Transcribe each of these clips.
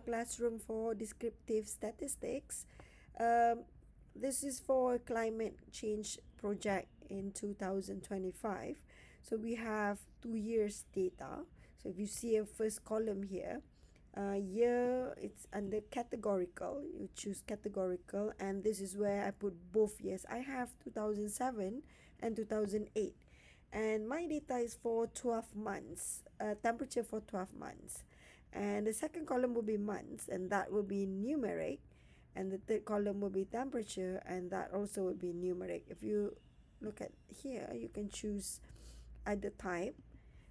DataClassroom for descriptive statistics. This is for a climate change project in 2025. So we have 2 years data. So if you see a first column here, year, it's under categorical. You choose categorical, and this is where I put both years. I have 2007 and 2008. And my data is for 12 months, temperature for 12 months. And the second column will be months, and that will be numeric. And the third column will be temperature, and that also will be numeric. If you look at here, you can choose either type,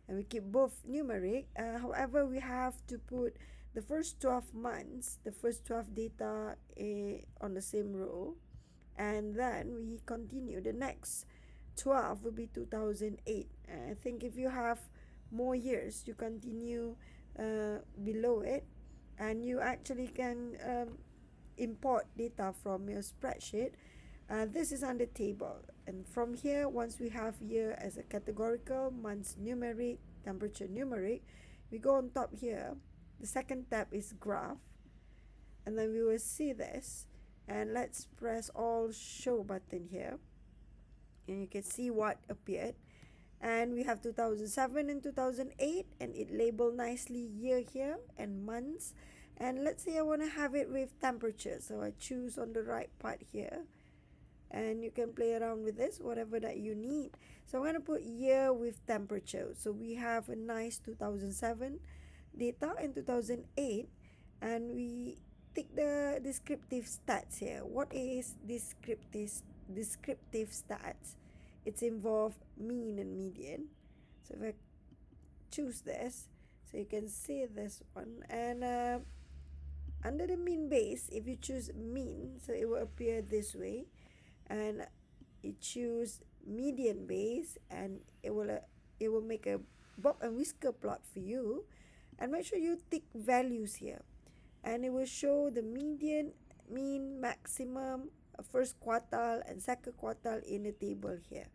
and we keep both numeric. However, we have to put the first 12 months, the first 12 data on the same row, and then we continue. The next 12 will be 2008. I think if you have more years, you continue below it, and you actually can import data from your spreadsheet. This is under table, and from here, once we have year as a categorical, months numeric, temperature numeric, we go on top here. The second tab is graph, and then we will see this, and let's press all show button here, and you can see what appeared. And we have 2007 and 2008, and it labeled nicely year here and months. And let's say I want to have it with temperature, so I choose on the right part here, and you can play around with this, whatever that you need. So I'm going to put year with temperature. So we have a nice 2007 data and 2008, and we take the descriptive stats here. What is descriptive stats? It's involved mean and median. So if I choose this, so you can see this one, and under the mean base, if you choose mean, so it will appear this way, and you choose median base, and it will make a bob and whisker plot for you. And make sure you tick values here, and it will show the median, mean, maximum, first quartile and second quartile in the table here.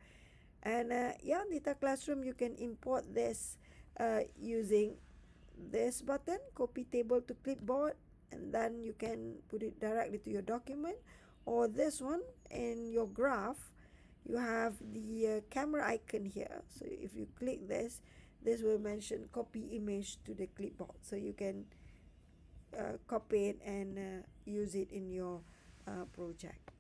And yeah, DataClassroom, you can import this using this button, copy table to clipboard, and then you can put it directly to your document. Or this one, in your graph, you have the camera icon here. So if you click this, this will mention copy image to the clipboard. So you can copy it and use it in your project.